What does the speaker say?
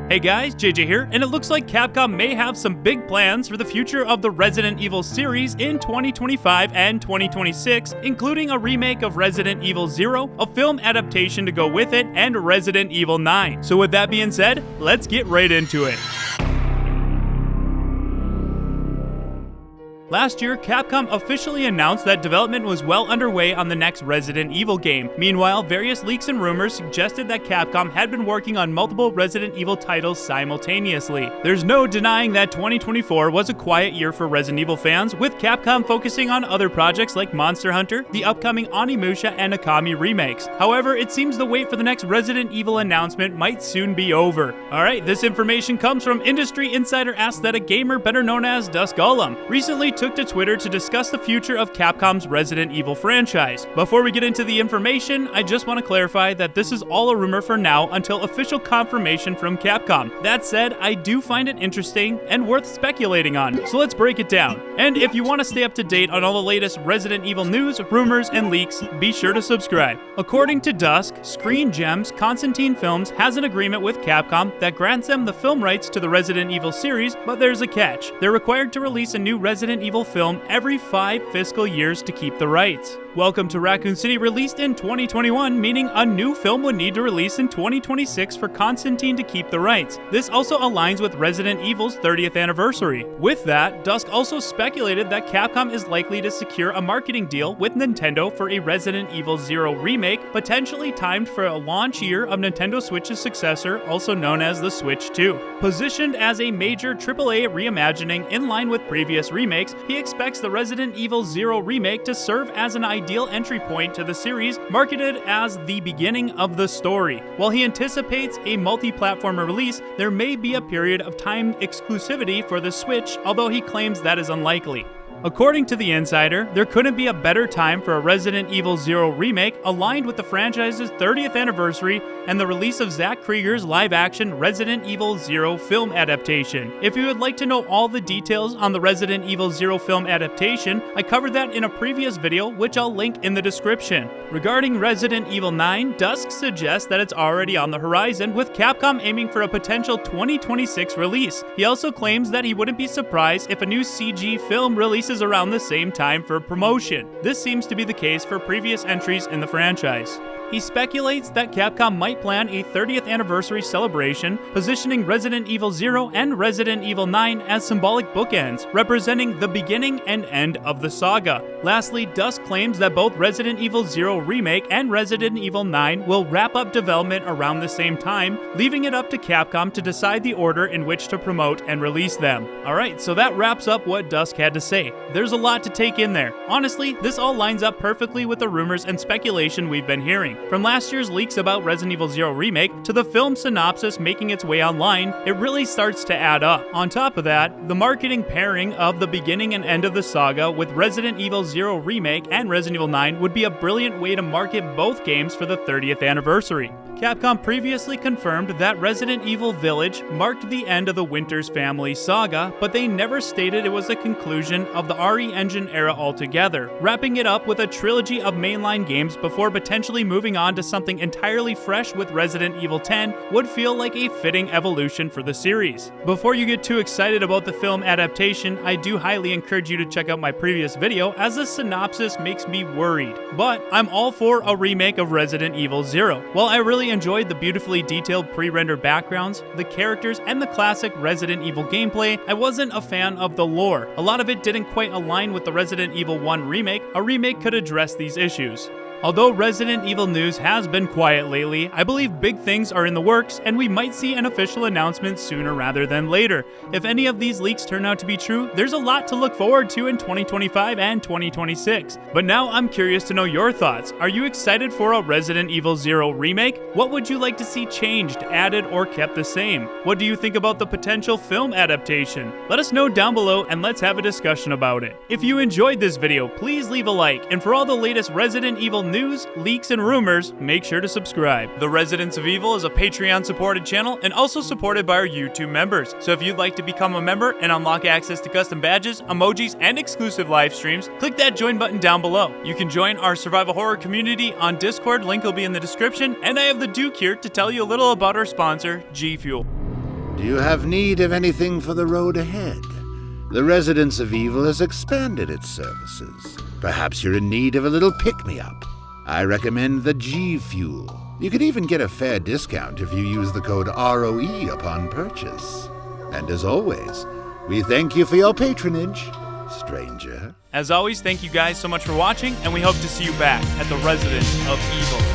Hey guys, JJ here, and it looks like Capcom may have some big plans for the future of the Resident Evil series in 2025 and 2026, including a remake of Resident Evil 0, a film adaptation to go with it, and Resident Evil 9. So with that being said, let's get right into it. Last year, Capcom officially announced that development was well underway on the next Resident Evil game. Meanwhile, various leaks and rumors suggested that Capcom had been working on multiple Resident Evil titles simultaneously. There's no denying that 2024 was a quiet year for Resident Evil fans, with Capcom focusing on other projects like Monster Hunter, the upcoming Onimusha and Okami remakes. However, it seems the wait for the next Resident Evil announcement might soon be over. Alright, this information comes from industry insider Aesthetic Gamer, better known as Dusk Golem. Recently took to Twitter to discuss the future of Capcom's Resident Evil franchise. Before we get into the information, I just want to clarify that this is all a rumor for now until official confirmation from Capcom. That said, I do find it interesting and worth speculating on, so let's break it down. And if you want to stay up to date on all the latest Resident Evil news, rumors, and leaks, be sure to subscribe. According to Dusk, Screen Gems, Constantine Films has an agreement with Capcom that grants them the film rights to the Resident Evil series, but there's a catch. They're required to release a new Resident Evil film every 5 fiscal years to keep the rights. Welcome to Raccoon City released in 2021, meaning a new film would need to release in 2026 for Constantine to keep the rights. This also aligns with Resident Evil's 30th anniversary. With that, Dusk also speculated that Capcom is likely to secure a marketing deal with Nintendo for a Resident Evil 0 remake, potentially timed for a launch year of Nintendo Switch's successor, also known as the Switch 2. Positioned as a major AAA reimagining in line with previous remakes, he expects the Resident Evil 0 remake to serve as an ideal entry point to the series, marketed as the beginning of the story. While he anticipates a multi-platform release, there may be a period of time exclusivity for the Switch, although he claims that is unlikely. According to The Insider, there couldn't be a better time for a Resident Evil 0 remake aligned with the franchise's 30th anniversary and the release of Zack Krieger's live-action Resident Evil 0 film adaptation. If you would like to know all the details on the Resident Evil 0 film adaptation, I covered that in a previous video, which I'll link in the description. Regarding Resident Evil 9, Dusk suggests that it's already on the horizon, with Capcom aiming for a potential 2026 release. He also claims that he wouldn't be surprised if a new CG film releases around the same time for promotion. This seems to be the case for previous entries in the franchise. He speculates that Capcom might plan a 30th anniversary celebration, positioning Resident Evil 0 and Resident Evil 9 as symbolic bookends, representing the beginning and end of the saga. Lastly, Dusk claims that both Resident Evil 0 Remake and Resident Evil 9 will wrap up development around the same time, leaving it up to Capcom to decide the order in which to promote and release them. Alright, so that wraps up what Dusk had to say. There's a lot to take in there. Honestly, this all lines up perfectly with the rumors and speculation we've been hearing. From last year's leaks about Resident Evil 0 Remake to the film synopsis making its way online, it really starts to add up. On top of that, the marketing pairing of the beginning and end of the saga with Resident Evil 0 Remake and Resident Evil 9 would be a brilliant way to market both games for the 30th anniversary. Capcom previously confirmed that Resident Evil Village marked the end of the Winters family saga, but they never stated it was the conclusion of the RE Engine era altogether, wrapping it up with a trilogy of mainline games before potentially moving on to something entirely fresh with Resident Evil 10 would feel like a fitting evolution for the series. Before you get too excited about the film adaptation, I do highly encourage you to check out my previous video, as the synopsis makes me worried. But I'm all for a remake of Resident Evil 0. While I really enjoyed the beautifully detailed pre-rendered backgrounds, the characters, and the classic Resident Evil gameplay, I wasn't a fan of the lore. A lot of it didn't quite align with the Resident Evil 1 remake. A remake could address these issues. Although Resident Evil news has been quiet lately, I believe big things are in the works, and we might see an official announcement sooner rather than later. If any of these leaks turn out to be true, there's a lot to look forward to in 2025 and 2026. But now I'm curious to know your thoughts. Are you excited for a Resident Evil 0 remake? What would you like to see changed, added, or kept the same? What do you think about the potential film adaptation? Let us know down below and let's have a discussion about it. If you enjoyed this video, please leave a like, and for all the latest Resident Evil news, leaks, and rumors, make sure to subscribe. The Residents of Evil is a Patreon supported channel and also supported by our YouTube members. So if you'd like to become a member and unlock access to custom badges, emojis, and exclusive live streams, click that join button down below. You can join our survival horror community on Discord, link will be in the description, and I have the Duke here to tell you a little about our sponsor, G Fuel. Do you have need of anything for the road ahead? The Residence of Evil has expanded its services. Perhaps you're in need of a little pick-me-up. I recommend the G Fuel. You can even get a fair discount if you use the code ROE upon purchase. And as always, we thank you for your patronage, stranger. As always, thank you guys so much for watching, and we hope to see you back at the Residence of Evil.